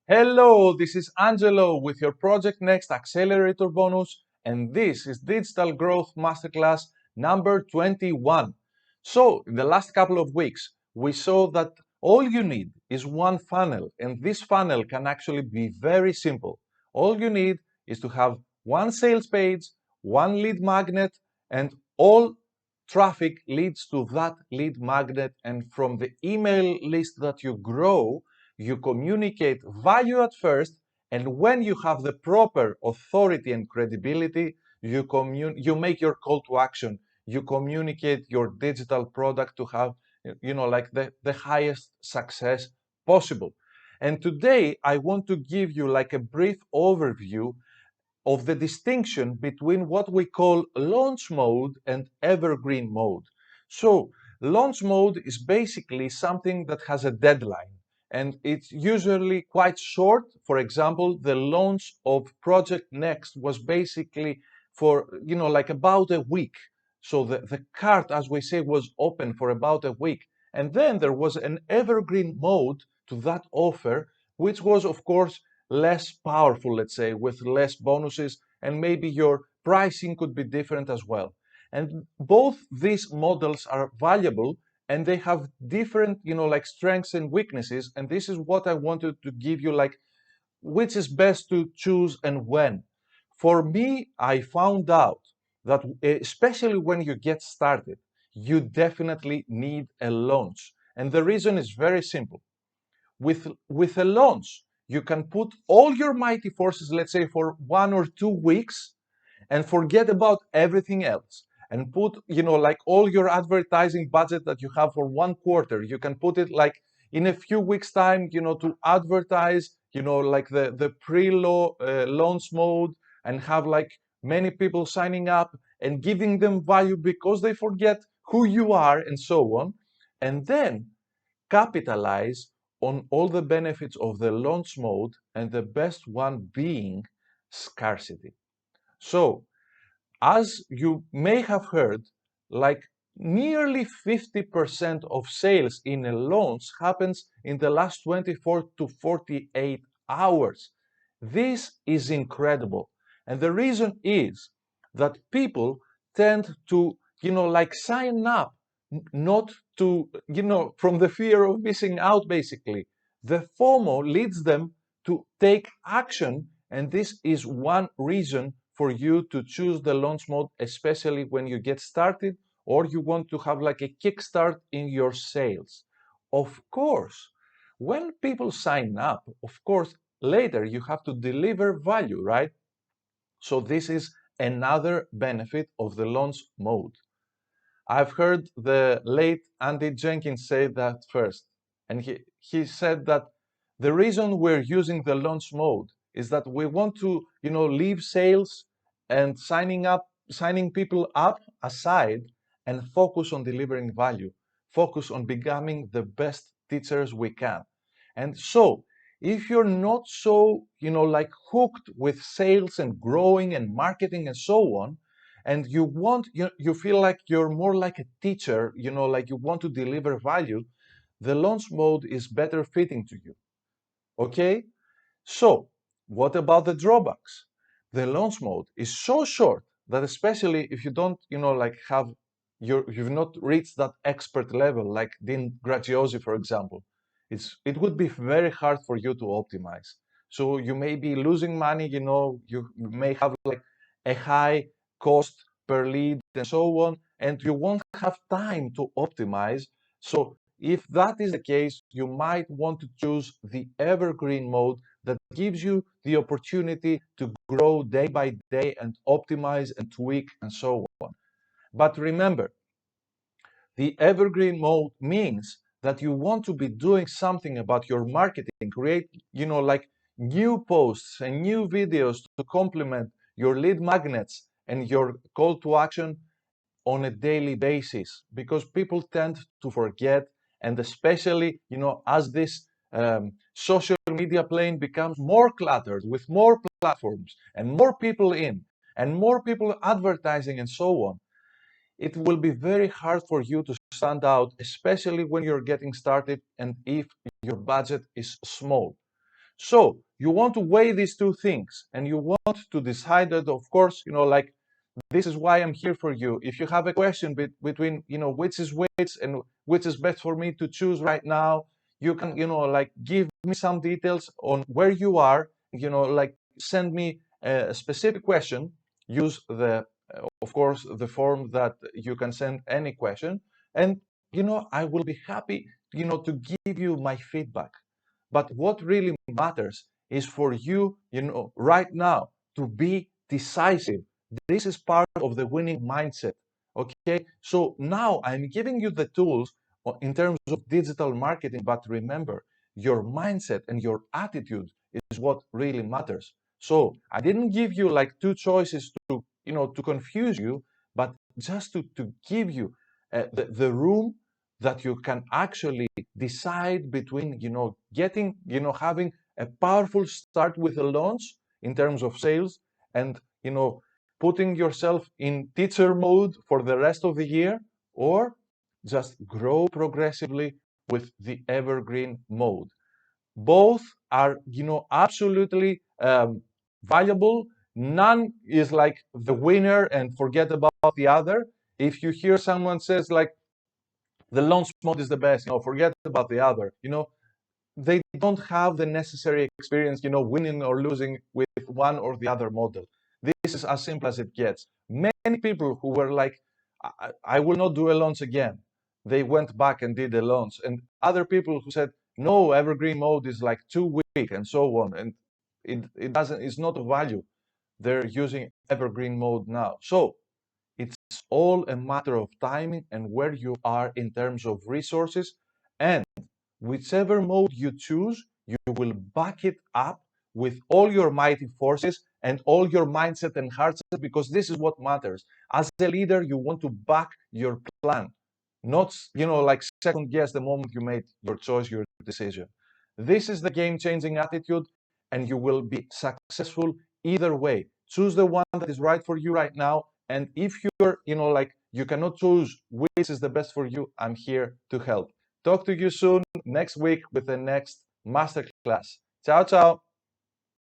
Hello, this is Angelo with your Project Next Accelerator bonus, and this is Digital Growth Masterclass number 21. So, in the last couple of weeks, we saw that all you need is one funnel, and this funnel can actually be very simple. All you need is to have one sales page, one lead magnet, and all traffic leads to that lead magnet, and from the email list that you grow, you communicate value at first, and when you have the proper authority and credibility, you make your call to action. You communicate your digital product to have, like the highest success possible. And today I want to give you like a brief overview of the distinction between what we call launch mode and evergreen mode. So, launch mode is basically something that has a deadline and it's usually quite short. For example, the launch of Project Next was basically for, like about a week. So the cart, as we say, was open for about a week. And then there was an evergreen mode to that offer, which was, of course, less powerful, let's say, with less bonuses, and maybe your pricing could be different as well. And both these models are valuable and they have different, like strengths and weaknesses. And this is what I wanted to give you, like, which is best to choose and when. For me, I found out that especially when you get started, you definitely need a launch. And the reason is very simple. With a launch, you can put all your mighty forces, let's say for 1 or 2 weeks, and forget about everything else and put, like all your advertising budget that you have for 1 quarter, you can put it like in a few weeks time, to advertise, like the launch mode, and have like many people signing up and giving them value because they forget who you are and so on. And then capitalize on all the benefits of the launch mode, and the best one being scarcity. So, as you may have heard, like nearly 50% of sales in a launch happens in the last 24 to 48 hours. This is incredible. And the reason is that people tend to, like sign up, not to, from the fear of missing out, basically. The FOMO leads them to take action, and this is one reason for you to choose the launch mode, especially when you get started or you want to have like a kickstart in your sales. Of course, when people sign up, of course, later you have to deliver value, right? So this is another benefit of the launch mode. I've heard the late Andy Jenkins say that first, and he said that the reason we're using the launch mode is that we want to, leave sales and signing people up aside and focus on delivering value, focus on becoming the best teachers we can. And so, if you're not so, like hooked with sales and growing and marketing and so on, and you feel like you're more like a teacher, like you want to deliver value, the launch mode is better fitting to you. Okay? So, what about the drawbacks? The launch mode is so short that, especially if you don't, like you've not reached that expert level, like Dean Graziosi, for example, it would be very hard for you to optimize. So you may be losing money, you may have like a high cost per lead and so on, and you won't have time to optimize. So if that is the case, you might want to choose the evergreen mode that gives you the opportunity to grow day by day and optimize and tweak and so on. But remember, the evergreen mode means that you want to be doing something about your marketing, create, like new posts and new videos to complement your lead magnets and your call to action on a daily basis, because people tend to forget. And especially, as this social media plane becomes more cluttered with more platforms and more people in and more people advertising and so on, it will be very hard for you to stand out, especially when you're getting started and if your budget is small. So you want to weigh these two things, and you want to decide that, of course, like, this is why I'm here for you. If you have a question between, which is which and which is best for me to choose right now, you can, like, give me some details on where you are, like, send me a specific question, use of course, the form that you can send any question, and, I will be happy, to give you my feedback. But what really matters is for you, right now, to be decisive. This is part of the winning mindset. Okay. So now I'm giving you the tools in terms of digital marketing, but remember, your mindset and your attitude is what really matters. So I didn't give you like two choices to confuse you, but just to give you the room that you can actually decide between, getting, having a powerful start with a launch in terms of sales, and, putting yourself in teacher mode for the rest of the year, or just grow progressively with the evergreen mode. Both are, absolutely valuable. None is like the winner and forget about the other. If you hear someone says like, the launch mode is the best, forget about the other, they don't have the necessary experience, winning or losing with one or the other model. This is as simple as it gets. Many people who were like, I will not do a launch again, they went back and did a launch. And other people who said, no, evergreen mode is like too weak and so on. And it's not of value. They're using evergreen mode now. So it's all a matter of timing and where you are in terms of resources. And whichever mode you choose, you will back it up with all your mighty forces and all your mindset and heart set, because this is what matters. As a leader, you want to back your plan, not, like, second guess the moment you made your choice, your decision. This is the game-changing attitude, and you will be successful either way. Choose the one that is right for you right now. And if you're, like, you cannot choose which is the best for you, I'm here to help. Talk to you soon next week with the next masterclass. Ciao, ciao.